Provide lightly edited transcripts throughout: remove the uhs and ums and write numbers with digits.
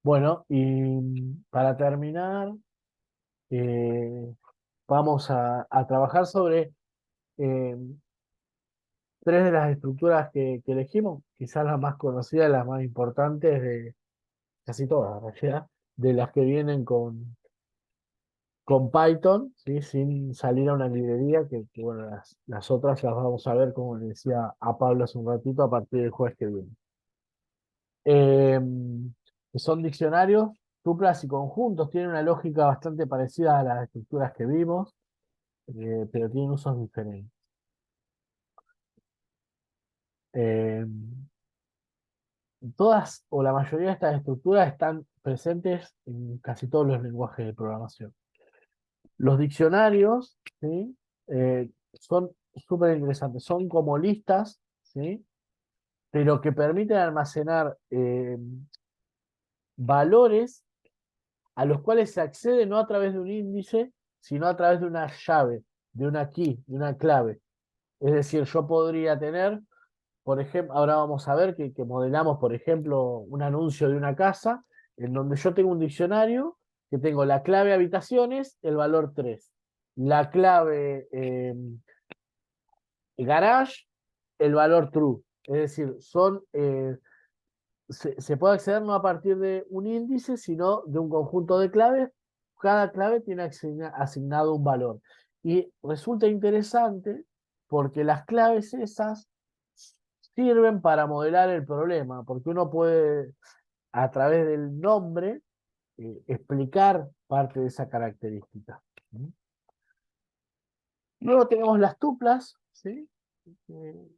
Bueno, y para terminar, eh, vamos a trabajar sobre eh, tres de las estructuras que elegimos, quizás las más conocidas, las más importantes de casi todas, en realidad, de las que vienen con Python, ¿sí? Sin salir a una librería, bueno, las otras las vamos a ver, como le decía a Pablo hace un ratito, a partir del jueves que viene. Eh, que son diccionarios, tuplas y conjuntos, tienen una lógica bastante parecida a las estructuras que vimos, pero tienen usos diferentes. Eh, Todas o la mayoría de estas estructuras están presentes en casi todos los lenguajes de programación. Los diccionarios, ¿sí? Son súper interesantes, son como listas, ¿sí? Pero que permiten almacenar valores a los cuales se accede no a través de un índice, sino a través de una llave, de una key, de una clave. Es decir, yo podría tener, por ejemplo, ahora vamos a ver que modelamos, por ejemplo, un anuncio de una casa, en donde yo tengo un diccionario que tengo la clave habitaciones, el valor 3, la clave garage, el valor true. Es decir, se puede acceder no a partir de un índice, sino de un conjunto de claves. Cada clave tiene asignado un valor. Y resulta interesante porque las claves esas sirven para modelar el problema, porque uno puede, a través del nombre, explicar parte de esa característica. ¿Mm? Luego tenemos las tuplas, ¿sí? Eh,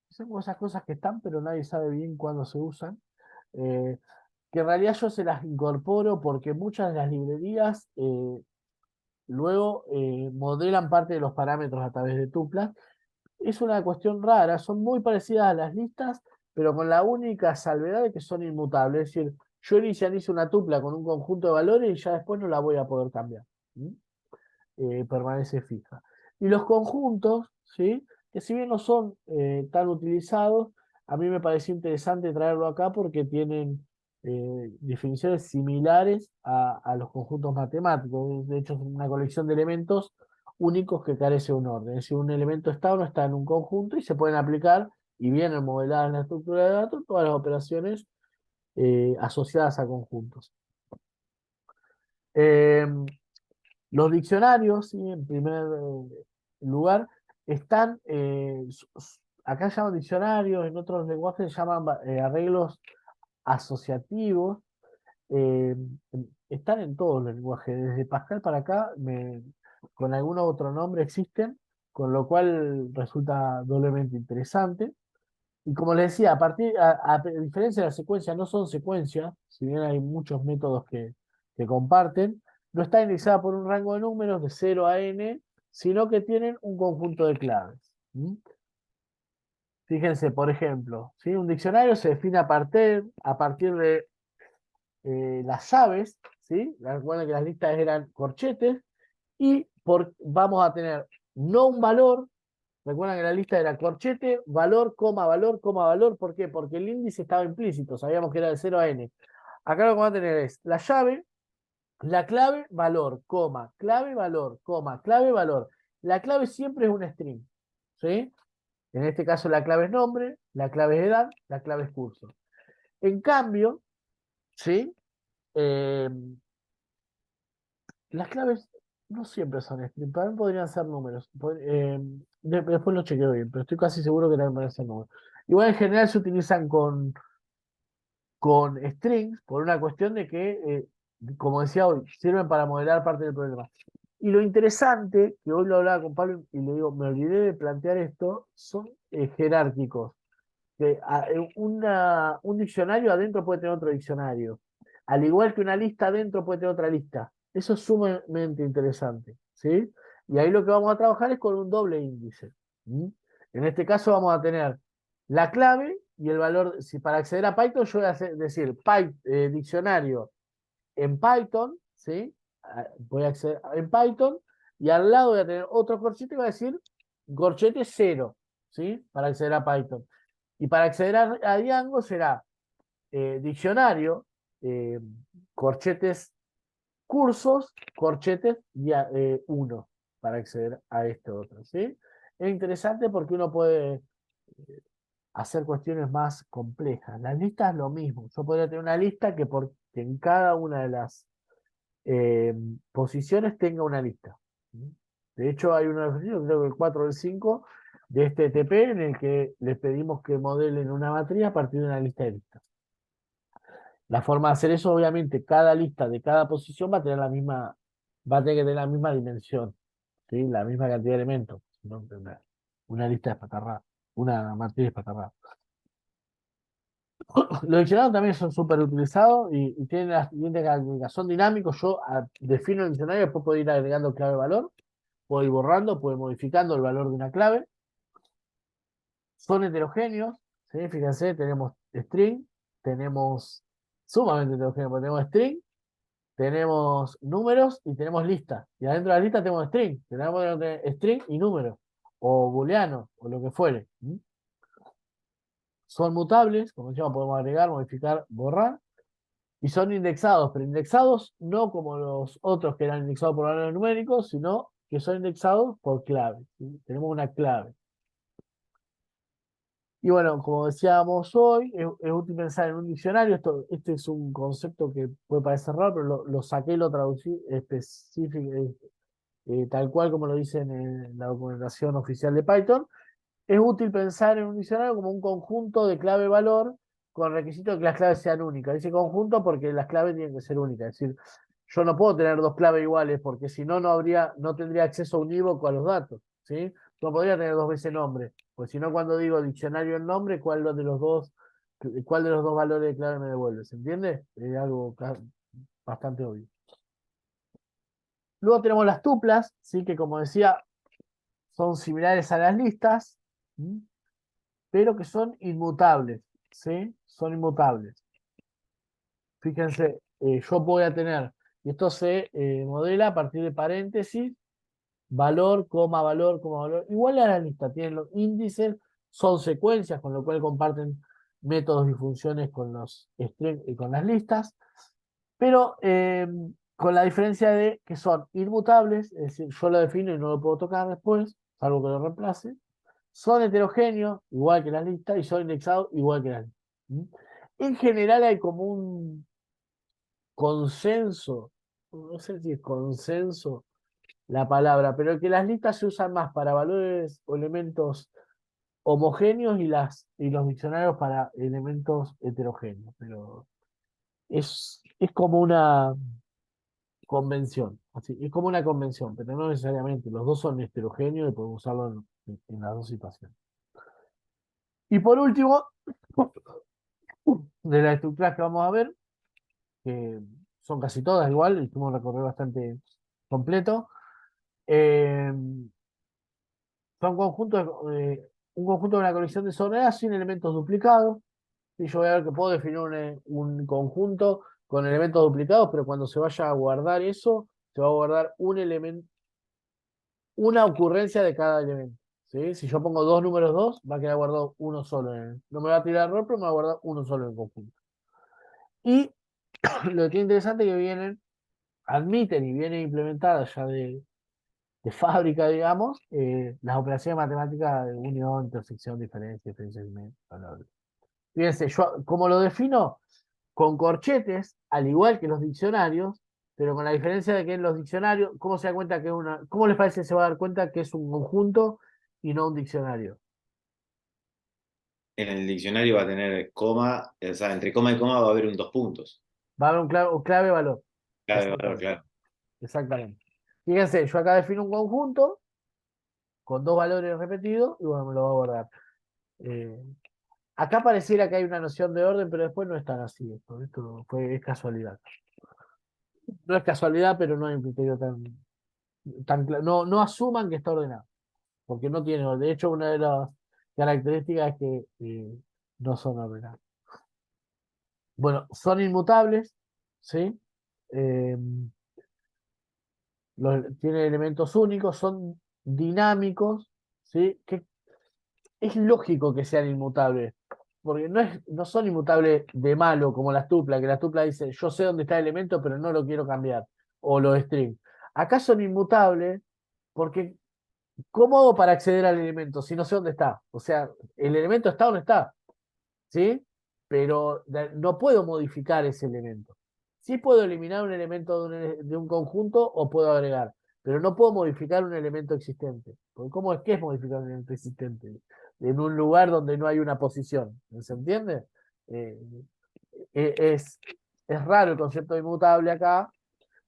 Son como esas cosas que están, pero nadie sabe bien cuándo se usan. Eh, que en realidad yo se las incorporo porque muchas de las librerías luego modelan parte de los parámetros a través de tuplas. Es una cuestión rara, son muy parecidas a las listas, pero con la única salvedad de que son inmutables. Es decir, yo inicializo una tupla con un conjunto de valores y ya después no la voy a poder cambiar. ¿Mm? Permanece fija. Y los conjuntos, ¿sí? Que si bien no son tan utilizados, a mí me pareció interesante traerlo acá porque tienen definiciones similares a los conjuntos matemáticos. De hecho, es una colección de elementos únicos que carece de un orden. Es decir, un elemento está o no está en un conjunto y se pueden aplicar y vienen modeladas en la estructura de datos todas las operaciones asociadas a conjuntos. Eh, los diccionarios, ¿sí? En primer lugar, están, acá llaman diccionarios, en otros lenguajes se llaman arreglos asociativos, eh, están en todos los lenguajes, desde Pascal para acá, con algún otro nombre existen, con lo cual resulta doblemente interesante. Y como les decía, a diferencia de las secuencias, no son secuencias, si bien hay muchos métodos que comparten, no está indexada por un rango de números de 0 a n, sino que tienen un conjunto de claves. ¿Mm? Fíjense, por ejemplo, ¿sí? Un diccionario se define a partir de las llaves, ¿sí? Recuerden que las listas eran corchetes, y vamos a tener no un valor. Recuerdan que la lista era corchete, valor, coma, valor, coma, valor. ¿Por qué? Porque el índice estaba implícito, sabíamos que era de 0 a n. Acá lo que vamos a tener es la llave, la clave, valor, coma, clave, valor, coma, clave, valor. La clave siempre es un string, ¿sí? En este caso la clave es nombre, la clave es edad, la clave es curso. En cambio, ¿sí? Eh, las claves no siempre son string, para mí podrían ser números. Después lo chequeo bien, pero estoy casi seguro que también podrían ser números. Igual en general se utilizan con strings por una cuestión de que, como decía hoy, sirven para modelar parte del problema. Y lo interesante, que hoy lo hablaba con Pablo y le digo, me olvidé de plantear esto, son jerárquicos. Que un diccionario adentro puede tener otro diccionario. Al igual que una lista adentro puede tener otra lista. Eso es sumamente interesante, ¿sí? Y ahí lo que vamos a trabajar es con un doble índice. ¿Mm? En este caso vamos a tener la clave y el valor. Si para acceder a Python yo voy a decir diccionario en Python, ¿sí? Voy a acceder en Python y al lado voy a tener otro corchete que va a decir corchete 0, ¿sí? Para acceder a Python. Y para acceder a Django será diccionario corchetes cursos, corchetes 1 para acceder a este otro, ¿sí? Es interesante porque uno puede hacer cuestiones más complejas. Las listas es lo mismo. Yo podría tener una lista que en cada una de las posiciones tenga una lista. De hecho, hay una definición, creo que el 4 o el 5 de este TP en el que les pedimos que modelen una matriz a partir de una lista de listas. La forma de hacer eso, obviamente, cada lista de cada posición va a tener va a tener que tener la misma dimensión, ¿sí? La misma cantidad de elementos. ¿No? Una lista espatarrada, una matriz espatarrada. Los diccionarios también son súper utilizados y tienen la siguiente característica. Son dinámicos. Yo defino el diccionario, después puedo ir agregando clave-valor, puedo ir borrando, puedo ir modificando el valor de una clave. Son heterogéneos, ¿sí? Fíjense, tenemos string, tenemos sumamente heterogéneos, porque tenemos string, tenemos números y tenemos listas. Y adentro de la lista tenemos string, tenemos string y números, o booleano, o lo que fuere. Son mutables, como decíamos, podemos agregar, modificar, borrar. Y son indexados, pero indexados no como los otros que eran indexados por valores numéricos, sino que son indexados por clave, ¿sí? Tenemos una clave. Y bueno, como decíamos hoy, es útil pensar en un diccionario. Este es un concepto que puede parecer raro, pero lo saqué y lo traducí específico, tal cual como lo dicen en la documentación oficial de Python. Es útil pensar en un diccionario como un conjunto de clave-valor con requisito de que las claves sean únicas. Dice conjunto porque las claves tienen que ser únicas. Es decir, yo no puedo tener dos claves iguales porque si no, no tendría acceso unívoco a los datos. ¿Sí? No podría tener dos veces nombre. Pues si no, cuando digo diccionario en nombre, cuál de los dos valores de clave me devuelve? ¿Se entiende? Es algo bastante obvio. Luego tenemos las tuplas, ¿sí? Que como decía, son similares a las listas, ¿sí? Pero que son inmutables, ¿sí? Son inmutables. Fíjense, yo voy a tener, y esto se modela a partir de paréntesis, valor, coma, valor, igual a la lista, tienen los índices, son secuencias, con lo cual comparten métodos y funciones con los string y con las listas, pero con la diferencia de que son inmutables, es decir, yo lo defino y no lo puedo tocar después, salvo que lo reemplace. Son heterogéneos, igual que las listas, y son indexados, igual que las listas. En general hay como un consenso, no sé si es consenso la palabra, pero que las listas se usan más para valores o elementos homogéneos y los diccionarios para elementos heterogéneos. Pero es como una convención, así, es como una convención, pero no necesariamente. Los dos son heterogéneos y podemos usarlo en las dos situaciones. Y por último, de las estructuras que vamos a ver, que son casi todas igual, hicimos un recorrido bastante completo. Eh, son un conjunto de una colección desordenada sin elementos duplicados. Y yo voy a ver que puedo definir un conjunto con elementos duplicados, pero cuando se vaya a guardar eso, se va a guardar un elemento, una ocurrencia de cada elemento. ¿Sí? Si yo pongo dos números 2 va a quedar guardado uno solo. No me va a tirar error, pero me va a guardar uno solo en el conjunto. Y lo que es interesante es que admiten y vienen implementadas ya de fábrica, digamos, las operaciones matemáticas de unión, intersección, diferencia, bla, bla, bla. Fíjense, yo como lo defino con corchetes, al igual que los diccionarios, pero con la diferencia de que en los diccionarios, ¿cómo se da cuenta que cómo les parece que se va a dar cuenta que es un conjunto y no un diccionario? En el diccionario va a tener coma, o sea, entre coma y coma va a haber un dos puntos. Va a haber un clave valor. Clave, valor, Exactamente. claro. Exactamente. Fíjense, yo acá defino un conjunto con dos valores repetidos y bueno, me lo va a guardar. Eh, Acá pareciera que hay una noción de orden, pero después no es tan así. Es casualidad. No es casualidad, pero no hay un criterio tan claro. No, no asuman que está ordenado, porque no tiene orden. De hecho, una de las características es que no son ordenados. Bueno, son inmutables, ¿sí? Eh, Tienen elementos únicos, son dinámicos, ¿sí? Que es lógico que sean inmutables. porque no son inmutables de malo como las tuplas, que las tuplas dicen yo sé dónde está el elemento, pero no lo quiero cambiar, o los strings. Acá son inmutables porque ¿cómo hago para acceder al elemento si no sé dónde está? O sea, el elemento está o no está, ¿sí? Pero no puedo modificar ese elemento. Sí puedo eliminar un elemento de un conjunto o puedo agregar, pero no puedo modificar un elemento existente. Porque ¿cómo es que es modificar un elemento existente? En un lugar donde no hay una posición. ¿Se entiende? Eh, es, es raro el concepto de inmutable acá,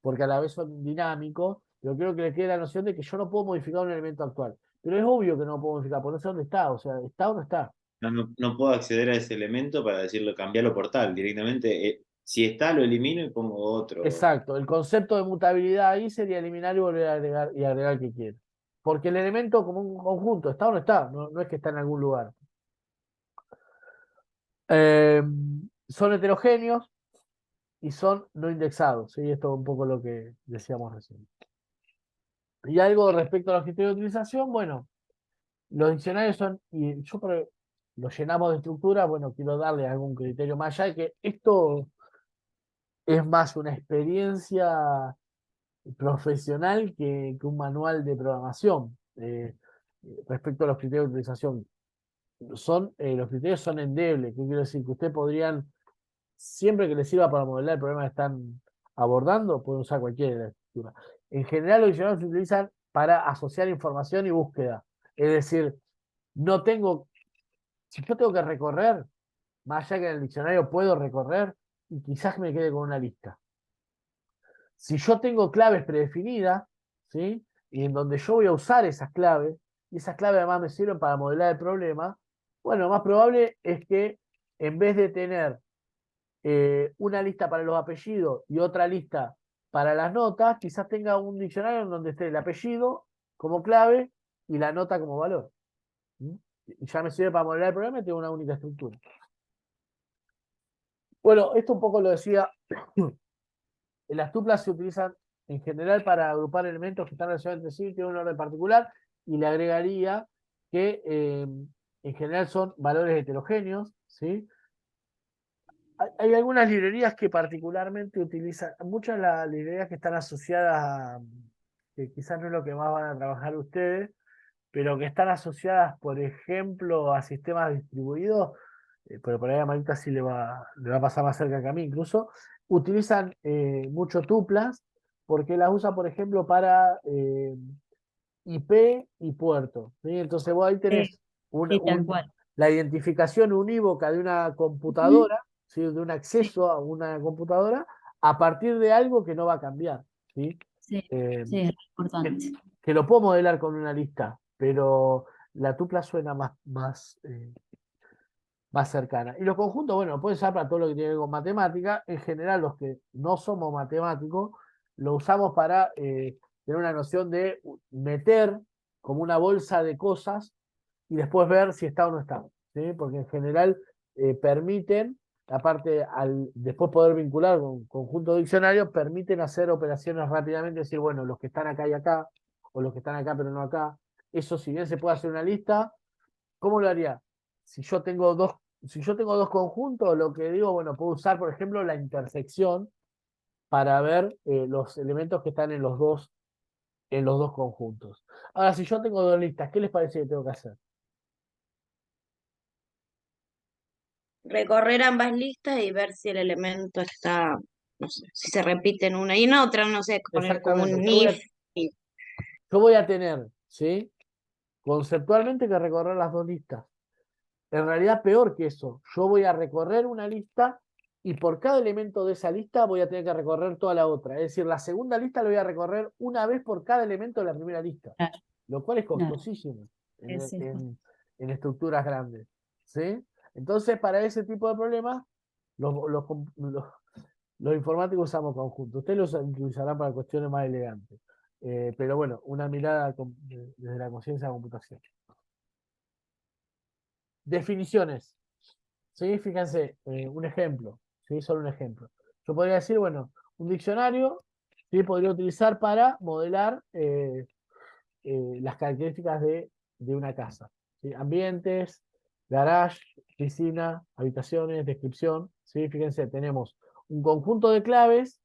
porque a la vez son dinámicos, pero creo que le queda la noción de que yo no puedo modificar un elemento actual. Pero es obvio que no lo puedo modificar, porque no sé dónde está, o sea, ¿está o no está? No puedo acceder a ese elemento para decirlo, cambiarlo por tal. Directamente, si está, lo elimino y pongo otro. Exacto, el concepto de mutabilidad ahí sería eliminar y volver a agregar y agregar el que quiera. Porque el elemento como un conjunto, ¿está o no está? No es que está en algún lugar. Eh, Son heterogéneos y son no indexados, ¿sí? Esto es un poco lo que decíamos recién. Y algo respecto a los criterios de utilización, bueno, los diccionarios son, y los llenamos de estructura, bueno, quiero darle algún criterio más allá de que esto es más una experiencia profesional que un manual de programación. Respecto a los criterios de utilización, los criterios son endebles, ¿qué quiero decir? Que ustedes podrían, siempre que les sirva para modelar el problema que están abordando, pueden usar cualquiera de las estructuras. En general, los diccionarios se utilizan para asociar información y búsqueda. Es decir, no tengo, si yo tengo que recorrer, más allá que en el diccionario puedo recorrer, y quizás me quede con una lista. Si yo tengo claves predefinidas, ¿sí? Y en donde yo voy a usar esas claves, y esas claves además me sirven para modelar el problema, bueno, lo más probable es que en vez de tener una lista para los apellidos y otra lista para las notas, quizás tenga un diccionario en donde esté el apellido como clave y la nota como valor. ¿Mm? Y ya me sirve para modelar el problema y tengo una única estructura. Bueno, esto un poco lo decía. Las tuplas se utilizan en general para agrupar elementos que están relacionados entre sí, tienen un orden particular, y le agregaría que en general son valores heterogéneos, ¿sí? Hay algunas librerías que particularmente utilizan, muchas de las librerías que están asociadas a, que quizás no es lo que más van a trabajar ustedes, pero que están asociadas, por ejemplo, a sistemas distribuidos, pero por ahí a Marita sí le va a pasar más cerca que a mí incluso, utilizan mucho tuplas, porque las usa, por ejemplo, para IP y puerto, ¿sí? Entonces vos ahí Sí, tenés sí, tal cual. la identificación unívoca de una Ujú. computadora, ¿sí? De un Sí, acceso a una computadora, a partir de algo que no va a cambiar, ¿sí? sí, Eh, sí, es que, importante. que lo puedo modelar con una lista, pero la tupla suena más cercana. Y los conjuntos, bueno, puede usar para todo lo que tiene que ver con matemática. En general, los que no somos matemáticos, lo usamos para tener una noción de meter como una bolsa de cosas y después ver si está o no está, ¿sí? Porque en general permiten, aparte al después poder vincular con conjunto de diccionarios, permiten hacer operaciones rápidamente, decir, bueno, los que están acá y acá, o los que están acá pero no acá. Eso, si bien se puede hacer una lista, ¿cómo lo haría? Si yo tengo dos conjuntos, lo que digo, bueno, puedo usar, por ejemplo, la intersección para ver los elementos que están en los dos conjuntos. Ahora, si yo tengo dos listas, ¿qué les parece que tengo que hacer? Recorrer ambas listas y ver si el elemento está, no sé, si se repite en una y en otra, no sé, poner como Exactamente. un if. y- Yo voy a tener, ¿sí? Conceptualmente que recorrer las dos listas. En realidad, peor que eso, yo voy a recorrer una lista y por cada elemento de esa lista voy a tener que recorrer toda la otra. Es decir, la segunda lista la voy a recorrer una vez por cada elemento de la primera lista, Claro, lo cual es claro. costosísimo en, Sí, sí, sí. en estructuras grandes. ¿Sí? Entonces, para ese tipo de problemas, los informáticos usamos conjuntos. Ustedes los utilizarán para cuestiones más elegantes. Pero bueno, una mirada desde la conciencia de computación. Definiciones. ¿Sí? Fíjense, un ejemplo, ¿sí? Solo un ejemplo. Yo podría decir, bueno, un diccionario, ¿sí? Podría utilizar para modelar las características de una casa, ¿sí? Ambientes, garage, piscina, habitaciones, descripción, ¿sí? Fíjense, tenemos un conjunto de claves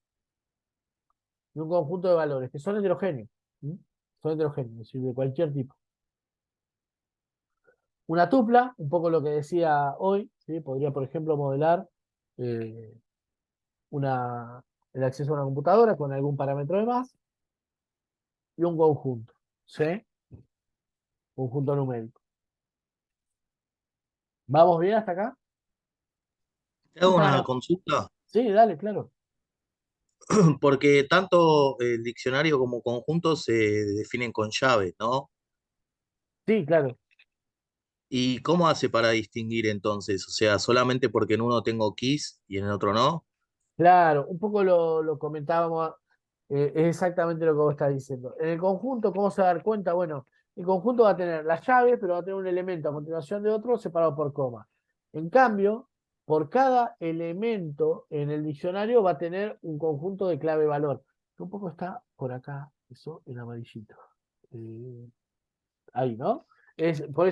y un conjunto de valores, que son heterogéneos. ¿Sí? Son heterogéneos, es decir, de cualquier tipo. Una tupla, un poco lo que decía hoy, ¿sí? Podría, por ejemplo, modelar eh, una, el acceso a una computadora con algún parámetro de más y un conjunto, ¿sí? Conjunto numérico. ¿Vamos bien hasta acá? Te hago una Para- consulta, Sí, dale, claro. porque tanto el diccionario como conjunto se definen con llaves, ¿no? Sí, claro. ¿Y cómo hace para distinguir entonces? O sea, solamente porque en uno tengo keys y en el otro no. Claro, un poco lo comentábamos, es exactamente lo que vos estás diciendo. En el conjunto, ¿cómo se va a dar cuenta? Bueno, el conjunto va a tener la llave, pero va a tener un elemento a continuación de otro separado por coma. En cambio, por cada elemento en el diccionario va a tener un conjunto de clave-valor. Un poco está por acá, eso en amarillito. Eh, Ahí, ¿no? Por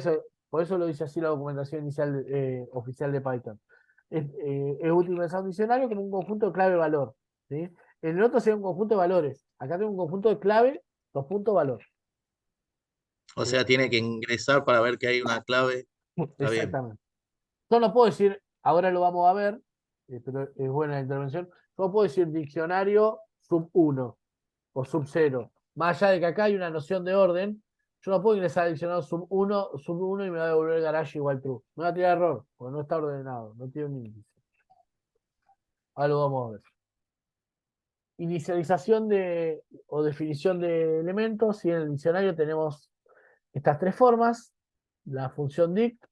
eso lo dice así la documentación inicial oficial de Python. Es útil pensar un diccionario como un conjunto de clave-valor. ¿Sí? En el otro sería un conjunto de valores. Acá tengo un conjunto de clave, dos puntos valor. O sea, tiene que ingresar para ver que hay una clave. Está bien. Exactamente. Yo no puedo decir, ahora lo vamos a ver, pero es buena la intervención. Yo no puedo decir diccionario sub 1 o sub 0. Más allá de que acá hay una noción de orden, yo no puedo ingresar al diccionario sub 1 y me va a devolver garage igual true. Me va a tirar error, porque no está ordenado, no tiene un índice. Ahora lo vamos a ver. Inicialización o definición de elementos. Y en el diccionario tenemos estas tres formas. La función dict,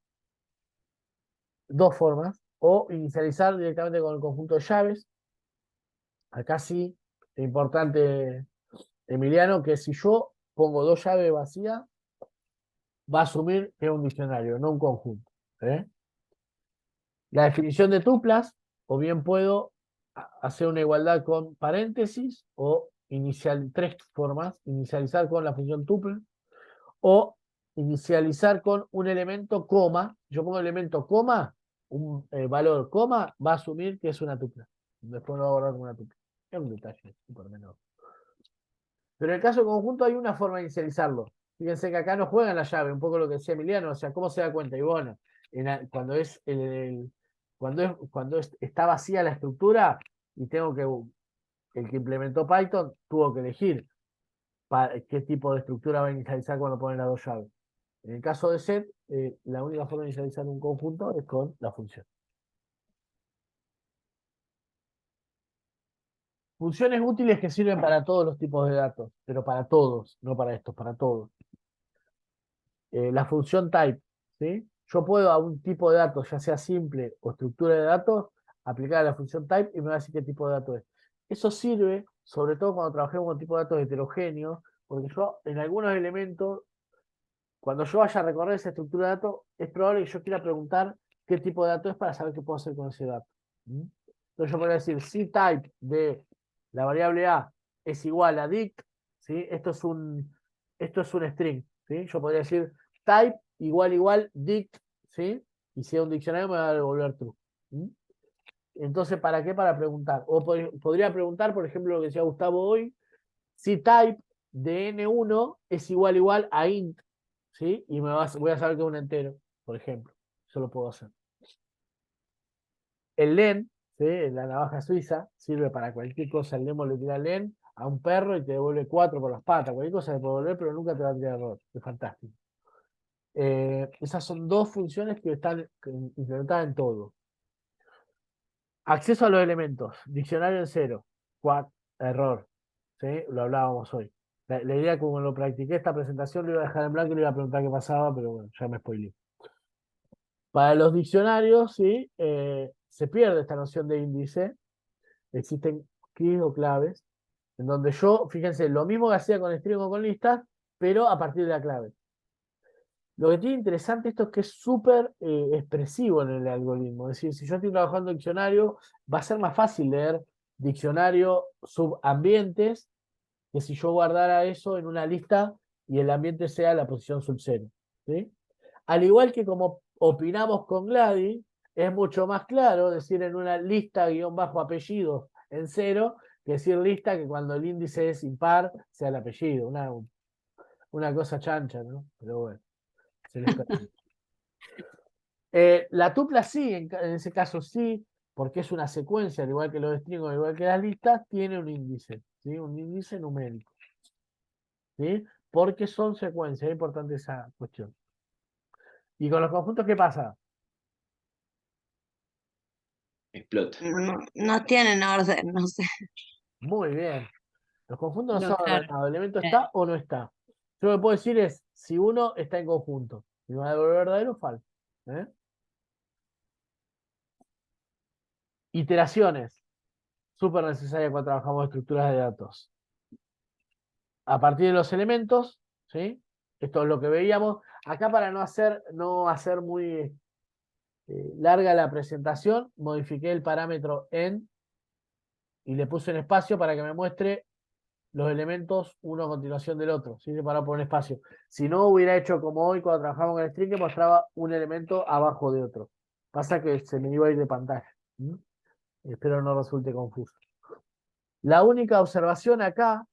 dos formas. O inicializar directamente con el conjunto de llaves. Acá sí, es importante, Emiliano, que si yo pongo dos llaves vacías, va a asumir que es un diccionario, no un conjunto. ¿Eh? La definición de tuplas, o bien puedo hacer una igualdad con paréntesis, o tres formas, inicializar con la función tuple, o inicializar con un elemento coma. Yo pongo el elemento coma, un valor coma, va a asumir que es una tupla. Después lo voy a borrar como una tupla. Es un detalle súper menor. Pero en el caso de conjunto hay una forma de inicializarlo. Fíjense que acá no juegan la llave, un poco lo que decía Emiliano, o sea, ¿cómo se da cuenta? Y bueno, está vacía la estructura y el que implementó Python tuvo que elegir qué tipo de estructura va a inicializar cuando pone las dos llaves. En el caso de set, la única forma de inicializar un conjunto es con la función. Funciones útiles que sirven para todos los tipos de datos, pero para todos, no para estos, para todos. La función type, ¿sí? Yo puedo a un tipo de datos, ya sea simple o estructura de datos, aplicar a la función type y me va a decir qué tipo de datos es. Eso sirve, sobre todo cuando trabajemos con tipos de datos heterogéneos, porque yo en algunos elementos, cuando yo vaya a recorrer esa estructura de datos, es probable que yo quiera preguntar qué tipo de dato es para saber qué puedo hacer con ese dato. ¿Mm? Entonces yo podría decir, si type de la variable A es igual a dict, ¿sí? Esto es un string, ¿sí? Yo podría decir type igual dict, ¿sí? Y si es un diccionario me va a devolver true. ¿Mm? Entonces, ¿para qué? Para preguntar. O podría preguntar, por ejemplo, lo que decía Gustavo hoy, si type de n1 es igual a int, ¿sí? Y voy a saber que es un entero, por ejemplo. Eso lo puedo hacer. El len, ¿sí? La navaja suiza, sirve para cualquier cosa. El len le tira len a un perro y te devuelve 4 por las patas. Cualquier cosa te puede devolver, pero nunca te va a tirar error. Es fantástico. Esas son dos funciones que están implementadas en todo. Acceso a los elementos. Diccionario en cero. Error. ¿Sí? Lo hablábamos hoy. La idea, como lo practiqué esta presentación, lo iba a dejar en blanco y le iba a preguntar qué pasaba, pero bueno, ya me spoileé. Para los diccionarios, ¿sí? Se pierde esta noción de índice. Existen keys o claves, en donde yo, fíjense, lo mismo que hacía con string o con listas, pero a partir de la clave. Lo que tiene interesante esto es que es súper expresivo en el algoritmo. Es decir, si yo estoy trabajando en diccionario, va a ser más fácil leer diccionario subambientes que si yo guardara eso en una lista y el ambiente sea la posición sub 0. ¿Sí? Al igual que como opinamos con Gladys, es mucho más claro decir en una lista guión bajo apellidos en 0 que decir lista que cuando el índice es impar sea el apellido. Una cosa chancha, ¿no? Pero bueno, se les permite. La tupla sí, en ese caso sí, porque es una secuencia, al igual que los stringos, al igual que las listas, tiene un índice, ¿sí? Un índice numérico, ¿sí? Porque son secuencias, es importante esa cuestión. ¿Y con los conjuntos qué pasa? Explota. No tienen orden, no sé. Muy bien. Los conjuntos no No, son claro. ordenados, el elemento Eh, está o no está. Yo lo que puedo decir es si uno está en conjunto, y me va a devolver verdadero o falso. ¿eh? Iteraciones, súper necesarias cuando trabajamos estructuras de datos. A partir de los elementos, ¿sí? Esto es lo que veíamos. Acá para no hacer muy larga la presentación, modifiqué el parámetro en y le puse un espacio para que me muestre los elementos uno a continuación del otro, ¿sí? Para poner espacio. Si no, hubiera hecho como hoy cuando trabajamos con el string, que mostraba un elemento abajo de otro. Pasa que se me iba a ir de pantalla. Espero no resulte confuso. La única observación acá,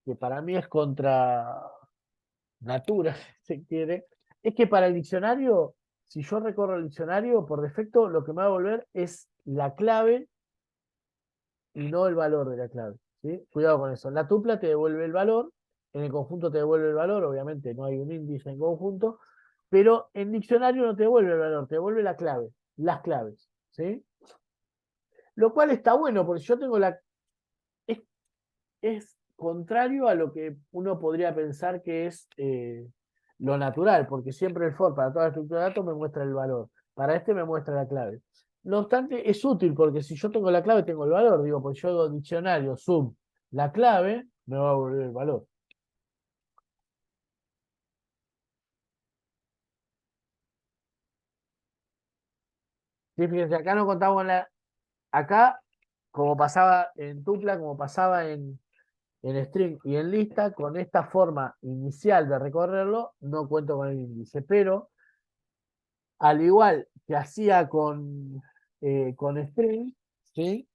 que para mí es contra natura, si se quiere, es que para el diccionario, si yo recorro el diccionario, por defecto lo que me va a volver es la clave y no el valor de la clave. ¿Sí? Cuidado con eso. La tupla te devuelve el valor, en el conjunto te devuelve el valor, obviamente no hay un índice en conjunto, pero en diccionario no te devuelve el valor, te devuelve la clave, las claves. ¿Sí? Lo cual está bueno, porque si yo tengo la. Es contrario a lo que uno podría pensar que es lo natural, porque siempre el for para toda la estructura de datos me muestra el valor. Para este me muestra la clave. No obstante, es útil porque si yo tengo la clave, tengo el valor. Digo, pues yo hago diccionario, sum, la clave, me va a volver el valor. Sí, fíjense, acá no contamos con la. Acá, como pasaba en tupla, como pasaba en string y en lista, con esta forma inicial de recorrerlo, no cuento con el índice. Pero al igual que hacía con string, ¿sí?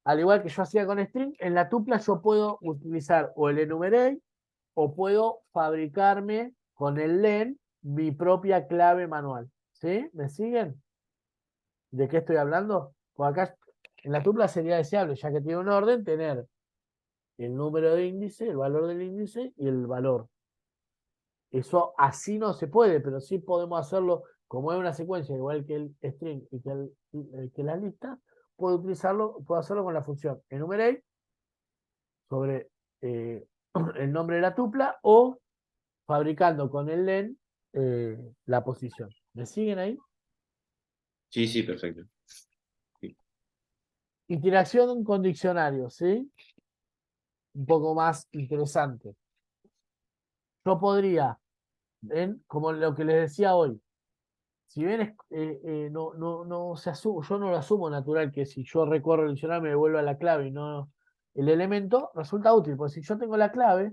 Al igual que yo hacía con string, en la tupla yo puedo utilizar o el enumerate o puedo fabricarme con el len mi propia clave manual. ¿Sí? ¿Me siguen? ¿De qué estoy hablando? Pues acá en la tupla sería deseable, ya que tiene un orden, tener el número de índice, el valor del índice y el valor. Eso así no se puede, pero sí podemos hacerlo como es una secuencia, igual que el string y que la lista, puedo hacerlo con la función enumerate sobre el nombre de la tupla o fabricando con el len la posición. ¿Me siguen ahí? Sí, sí, perfecto. Sí. Interacción con diccionarios, ¿sí? Un poco más interesante. Yo podría, como lo que les decía hoy, si bien no se yo no lo asumo natural que si yo recorro el diccionario me devuelva la clave y no el elemento, resulta útil, porque si yo tengo la clave,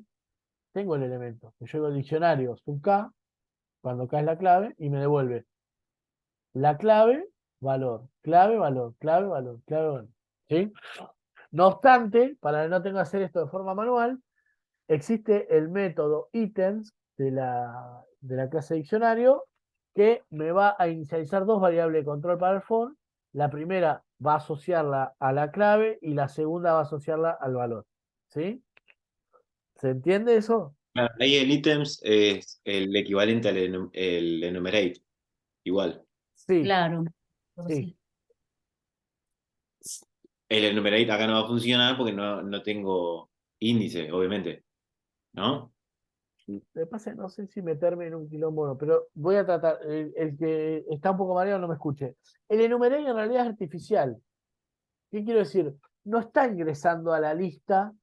tengo el elemento. Yo digo diccionario sub K, cuando K es la clave, y me devuelve la clave, valor, clave, valor, clave, valor, clave, valor. ¿Sí? No obstante, para no tener que hacer esto de forma manual, existe el método items de la clase diccionario que me va a inicializar dos variables de control para el for. La primera va a asociarla a la clave y la segunda va a asociarla al valor. ¿Sí? ¿Se entiende eso? Claro, ahí el items es el equivalente al el enumerate, igual. Sí, Claro. sí. El enumerate acá no va a funcionar porque no tengo índice, obviamente, ¿no? Me pasa, no sé si meterme en un quilombo o no, pero voy a tratar. El que está un poco mareado no me escuche. El enumerate en realidad es artificial. ¿Qué quiero decir? No está ingresando a la lista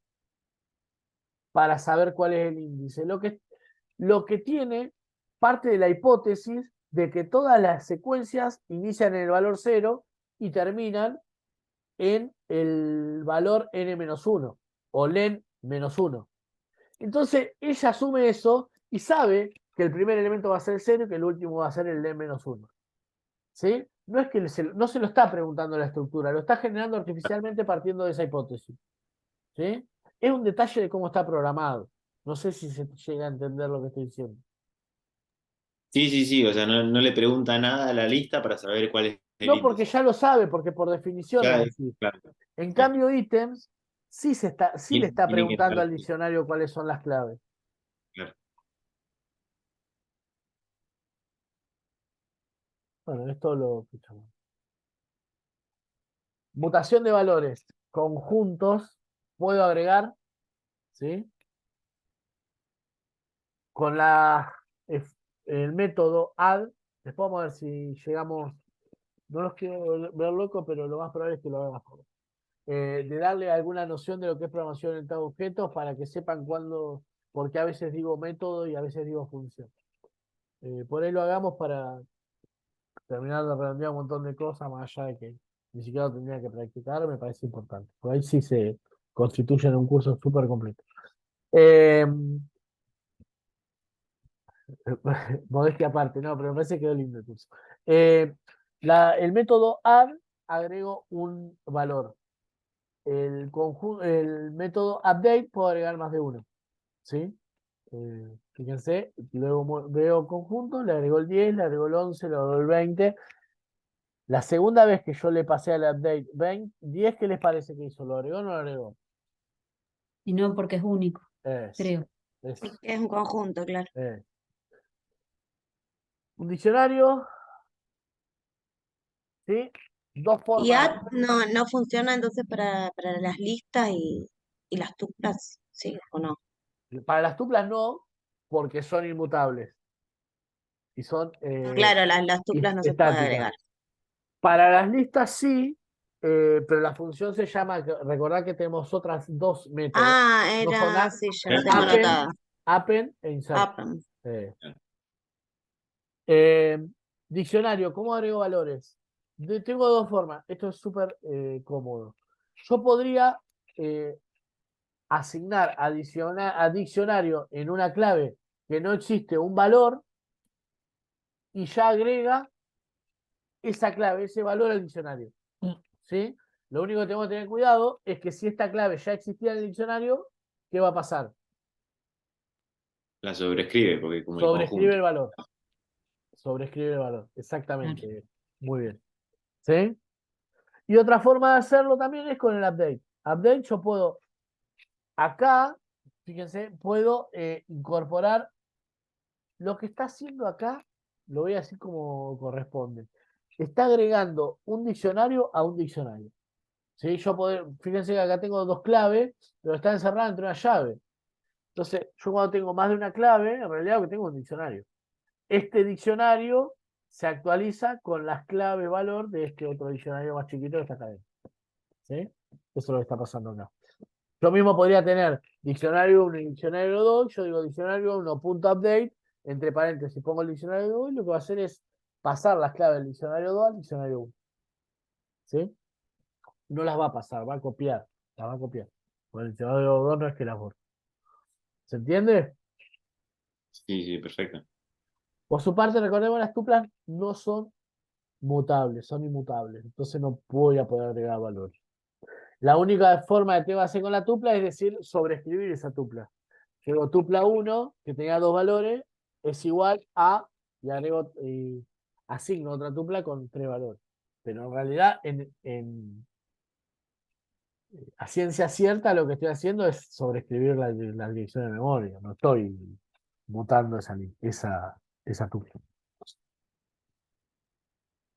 para saber cuál es el índice. Lo que tiene parte de la hipótesis de que todas las secuencias inician en el valor 0 y terminan en el valor n-1 o len-1. Entonces ella asume eso y sabe que el primer elemento va a ser el 0 y que el último va a ser el D-1. ¿Sí? No es que no se lo está preguntando la estructura, lo está generando artificialmente partiendo de esa hipótesis. ¿Sí? Es un detalle de cómo está programado. No sé si se llega a entender lo que estoy diciendo. Sí, o sea, no le pregunta nada a la lista para saber cuál es el No, porque índice. ya lo sabe, porque por definición es Claro, así. claro, En sí. cambio, ítems, sí le está Tiene que preguntando entrar, al diccionario cuáles son las claves. claro. Bueno, esto lo escuchamos. Mutación de valores. Conjuntos. Puedo agregar, ¿sí? Con el método add. Después vamos a ver si llegamos. No los quiero ver loco, pero lo más probable es que lo haga mejor. De darle alguna noción de lo que es programación orientada a objetos para que sepan cuándo, porque a veces digo método y a veces digo función. Por ahí lo hagamos para terminar de redondear un montón de cosas, más allá de que ni siquiera lo tendría que practicar, me parece importante. Por ahí sí se constituye en un curso súper completo. Eh, modestia aparte, no, pero me parece que quedó lindo el curso. El método add agrego un valor. El método update puedo agregar más de uno. ¿Sí? Fíjense, luego veo conjunto, le agrego el 10, le agrego el 11, le agrego el 20. La segunda vez que yo le pasé al update 10, ¿qué les parece que hizo? ¿Lo agregó o no lo agregó? Y no porque es único, Es, creo. es, Porque es un conjunto, claro. es. Un diccionario, ¿sí? Dos Y formas. add no funciona entonces para las listas y las tuplas, ¿sí o no? Para las tuplas no, porque son inmutables. Y son Claro, las tuplas no se puede estáticas. agregar. Para las listas sí, pero la función se llama, recordad que tenemos otras dos métodos. Ah, No son era, add, sí, ya lo tengo append, anotado. append e insert. Append. Eh, eh, Diccionario, ¿cómo agrego valores? Tengo dos formas. Esto es súper cómodo. Yo podría asignar a diccionario en una clave que no existe un valor y ya agrega esa clave, ese valor al diccionario. ¿Sí? Lo único que tengo que tener cuidado es que si esta clave ya existía en el diccionario, ¿qué va a pasar? La sobrescribe, porque como el Sobrescribe conjunto. el valor. Sobrescribe el valor. Claro. Exactamente. Muy bien. ¿Sí? Y otra forma de hacerlo también es con el update. Update yo puedo, acá, fíjense, puedo incorporar lo que está haciendo acá, lo voy a decir como corresponde. Está agregando un diccionario a un diccionario. ¿Sí? Fíjense que acá tengo dos claves, pero están encerradas entre una llave. Entonces, yo cuando tengo más de una clave, en realidad lo que tengo es un diccionario. Este diccionario se actualiza con las claves valor de este otro diccionario más chiquito que está acá adentro. ¿Sí? Eso es lo que está pasando acá. Yo mismo podría tener diccionario 1 y diccionario 2. Yo digo diccionario 1 punto update, entre paréntesis pongo el diccionario 2 y lo que va a hacer es pasar las claves del diccionario 2 al diccionario 1. ¿Sí? No las va a pasar, va a copiar. Las va a copiar. Porque el diccionario 2 no es que las borre. ¿Se entiende? Sí, perfecto. Por su parte, recordemos, las tuplas no son mutables, son inmutables. Entonces no voy a poder agregar valores. La única forma que tengo que hacer con la tupla es decir, sobreescribir esa tupla. Llego tupla 1, que tenga dos valores, es igual a, y agrego, asigno otra tupla con tres valores. Pero en realidad, a ciencia cierta, lo que estoy haciendo es sobreescribir la dirección de memoria. No estoy mutando esa tupla.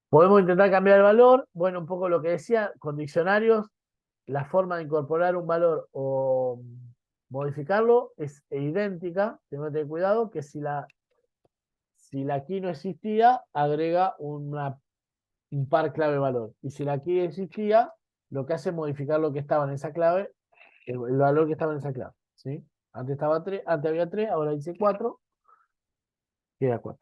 Podemos intentar cambiar el valor. Bueno, un poco lo que decía, con diccionarios, la forma de incorporar un valor o modificarlo es idéntica. Tengo que tener cuidado que si la key no existía, agrega un par clave valor. Y si la key existía, lo que hace es modificar lo que estaba en esa clave, el valor que estaba en esa clave. ¿Sí? Antes había 3, ahora dice 4, queda 4.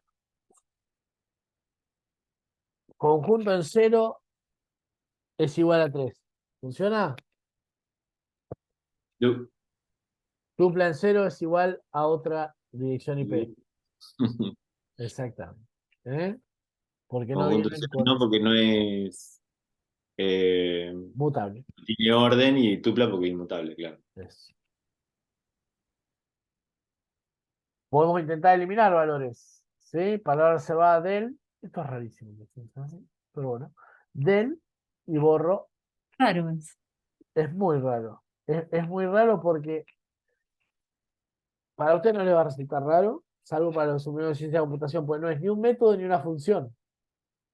Conjunto en 0 es igual a 3. ¿Funciona? Lu- Tupla en 0 es igual a otra dirección IP. Exactamente. ¿Eh? Porque no Conjunto vienen cero con no, porque no es, eh, mutable. tiene orden y tupla porque es inmutable, claro. Es. Podemos intentar eliminar valores. ¿Sí? Palabra reservada del. Esto es rarísimo. Pero bueno. Del y borro. Claro, es. Es muy raro. Es muy raro porque para usted no le va a resultar raro, salvo para los humanos de ciencia de computación, pues no es ni un método ni una función.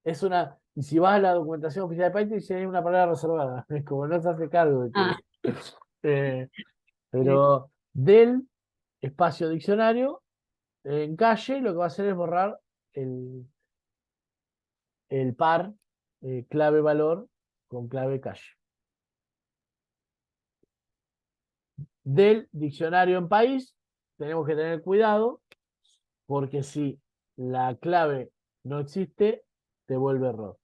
Es una. Y si vas a la documentación oficial de Python, si hay una palabra reservada. Es como no se hace cargo de Ah, que. eh, pero del espacio diccionario en calle lo que va a hacer es borrar el, el par clave valor con clave calle. Del diccionario en país tenemos que tener cuidado porque si la clave no existe, te vuelve error.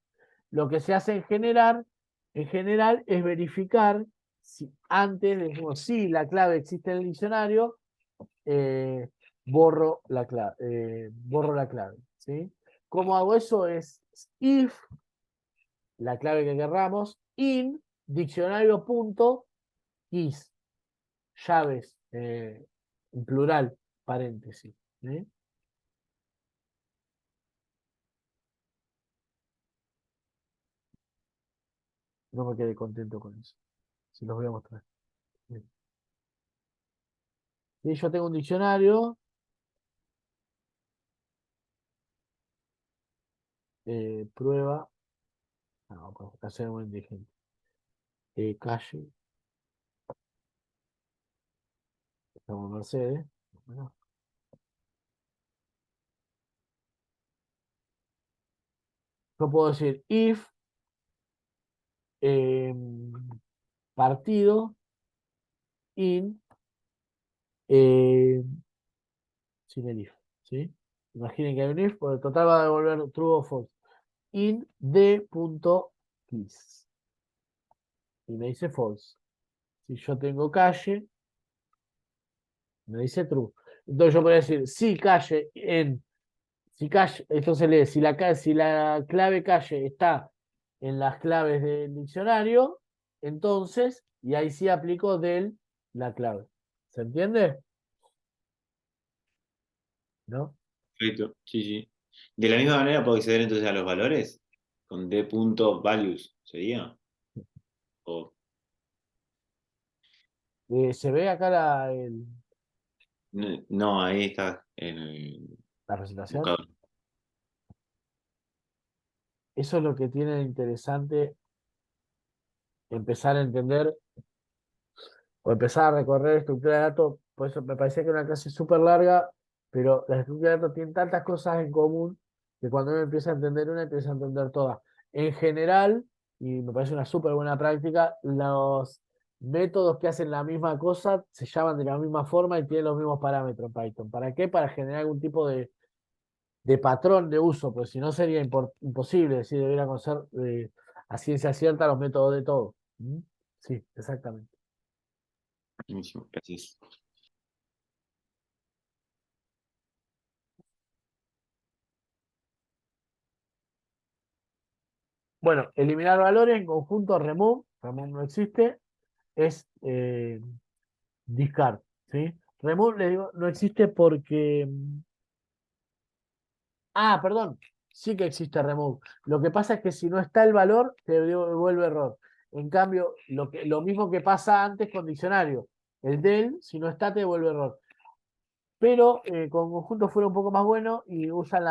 Lo que se hace en general, es verificar si antes decimos si la clave existe en el diccionario, eh, borro la clave. ¿Sí? ¿Cómo hago eso? Es if, la clave que querramos, in, diccionario punto, keys, llaves, en plural, paréntesis. ¿Sí? No me quedé contento con eso. Se los voy a mostrar. ¿Sí? Yo tengo un diccionario, prueba, no, para hacer un indigente. Calle, estamos en Mercedes. Bueno, yo puedo decir if partido in eh, sin el if. ¿Sí? Imaginen que hay un if, porque el total va a devolver true o false. In d.keys. Y me dice false. Si yo tengo calle, me dice true. Entonces yo podría decir si calle en. Si calle, entonces lee, si la clave calle está en las claves del diccionario, entonces, y ahí sí aplico del la clave. ¿Se entiende? ¿No? Perfecto, sí, sí. De la misma manera puedo acceder entonces a los valores con d.values, ¿sería? O, Se ve acá no, ahí está en el la presentación. buscador. Eso es lo que tiene de interesante empezar a entender o empezar a recorrer estructura de datos. Por eso me parecía que era una clase súper larga, pero las estructuras de datos tienen tantas cosas en común que cuando uno empieza a entender una, empieza a entender todas. En general, y me parece una súper buena práctica, los métodos que hacen la misma cosa se llaman de la misma forma y tienen los mismos parámetros en Python. ¿Para qué? Para generar algún tipo de patrón de uso, pues si no sería imposible, decir, debería conocer a ciencia cierta los métodos de todo. ¿Mm? Sí, exactamente. Buenísimo, gracias. Bueno, eliminar valores en conjunto remove no existe, es discard, ¿sí? Remove, le digo, no existe porque... Ah, perdón, sí que existe remove. Lo que pasa es que si no está el valor, te devuelve error. En cambio, lo mismo que pasa antes con diccionario. El del, si no está, te devuelve error. Pero con conjunto fuera un poco más bueno y usan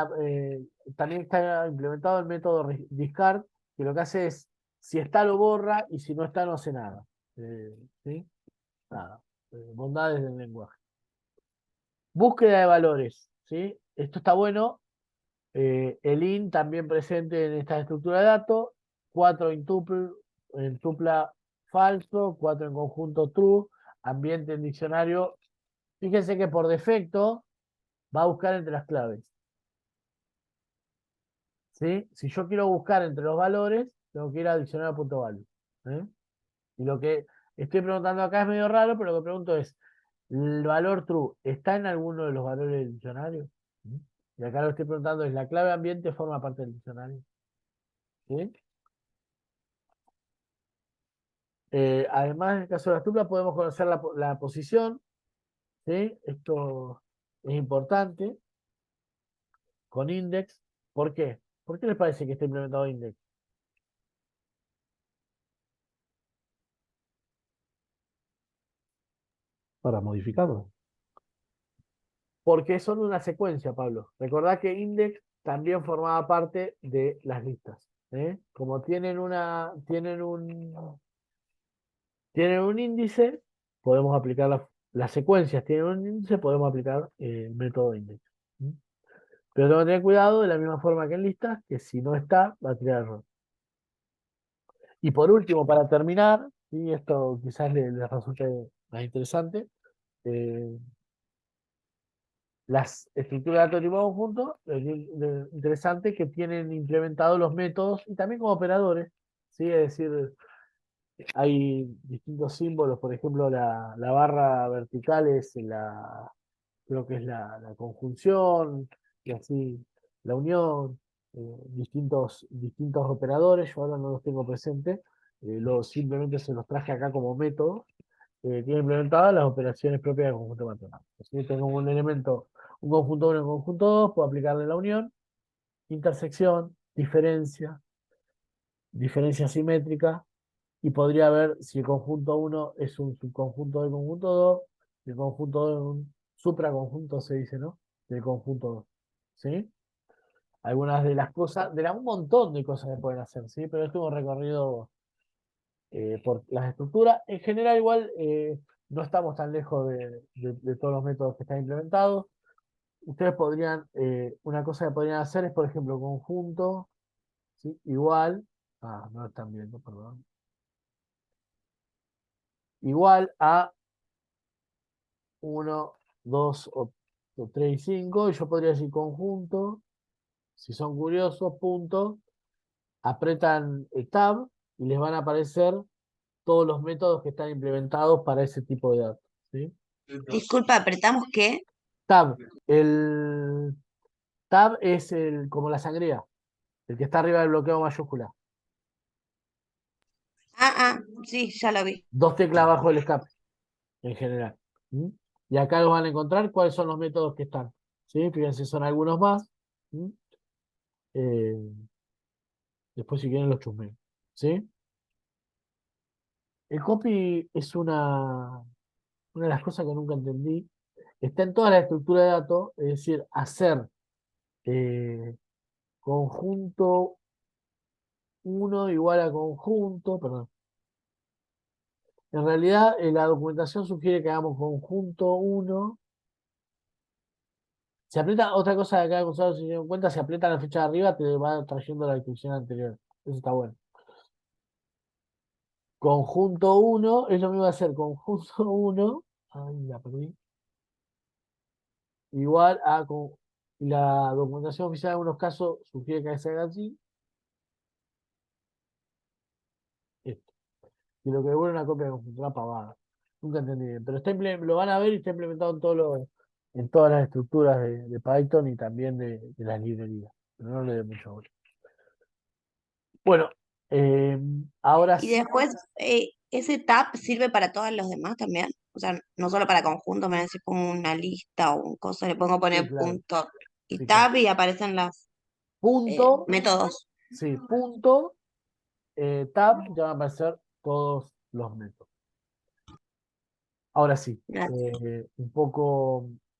también está implementado el método discard, que lo que hace es, si está lo borra y si no está no hace nada. ¿Sí? Nada. Bondades del lenguaje. Búsqueda de valores. ¿Sí? Esto está bueno. El in también presente en esta estructura de datos. 4 en tupla falso, 4 en conjunto true, ambiente en diccionario. Fíjense que por defecto va a buscar entre las claves. ¿Sí? Si yo quiero buscar entre los valores, tengo que ir a diccionario.value. ¿Eh? Y lo que estoy preguntando acá es medio raro, pero lo que pregunto es, ¿el valor true está en alguno de los valores del diccionario? ¿Mm? Y acá lo que estoy preguntando es, ¿la clave ambiente forma parte del diccionario? ¿Sí? Además, en el caso de las tuplas, podemos conocer la posición, ¿sí? Esto es importante, con index. ¿Por qué? ¿Por qué les parece que está implementado index? Para modificarlo. Porque son una secuencia, Pablo. Recordá que index también formaba parte de las listas. Como tienen un índice, podemos aplicar las secuencias, tienen un índice, podemos aplicar el método index. ¿Mm? Pero tengo que tener cuidado de la misma forma que en listas, que si no está, va a tirar error. Y por último, para terminar, y esto quizás les resulte más interesante, eh, las estructuras de datos de tipo conjunto, interesante que tienen implementados los métodos y también como operadores, ¿sí? Es decir, hay distintos símbolos, por ejemplo, la barra vertical es creo que es la conjunción, y así la unión, distintos operadores, yo ahora no los tengo presentes, simplemente se los traje acá como método, tiene implementadas las operaciones propias del conjunto matemático. Si tengo un elemento, un conjunto 1 y un conjunto 2, puedo aplicarle la unión, intersección, diferencia simétrica, y podría ver si el conjunto 1 es un subconjunto del conjunto 2, y el conjunto 2 es un supraconjunto, se dice, ¿no? Del conjunto 2. ¿Sí? Algunas de las cosas, un montón de cosas que pueden hacer, ¿sí? Pero esto es un recorrido por las estructuras. En general, igual, no estamos tan lejos de todos los métodos que están implementados. Ustedes podrían, una cosa que podrían hacer es, por ejemplo, conjunto, ¿sí? Igual, no lo están viendo, perdón. Igual a 1, 2 o 3 y 5, y yo podría decir conjunto, si son curiosos, punto, apretan tab y les van a aparecer todos los métodos que están implementados para ese tipo de datos. ¿Sí? Disculpa, ¿apretamos qué? Tab, el tab es como la sangría, el que está arriba del bloqueo mayúscula. Sí, ya lo vi. 2 teclas abajo del escape, en general. ¿Mm? Y acá los van a encontrar cuáles son los métodos que están. ¿Sí? Fíjense, son algunos más. ¿Mm? Eh, Después si quieren los chusmeo. ¿Sí? El copy es una de las cosas que nunca entendí. Está en toda la estructura de datos, es decir, hacer eh, conjunto 1 igual a conjunto, perdón. En realidad, la documentación sugiere que hagamos conjunto 1. Si aprieta, otra cosa que acá de Gonzalo se dio en cuenta, si aprieta la flecha de arriba, te va trayendo la descripción anterior. Eso está bueno. Conjunto 1, es lo mismo de hacer conjunto 1. Ay, la perdí. Igual a. Y la documentación oficial en algunos casos sugiere que se haga así. Esto. Y lo que devuelve una copia de conjunto, una pavada. Nunca entendí bien. Pero lo van a ver y está implementado en todas las estructuras de Python y también de las librerías. Pero no le dé mucho bola. Bueno, ahora Y sí. después, ¿ese tab sirve para todos los demás también? O sea, no solo para conjuntos, me decís como una lista o un cosa, le pongo Sí, poner claro. punto y Sí, claro. tab y aparecen los Punto, métodos. sí, punto, tab, ya van a aparecer todos los métodos. Ahora sí, Gracias. un poco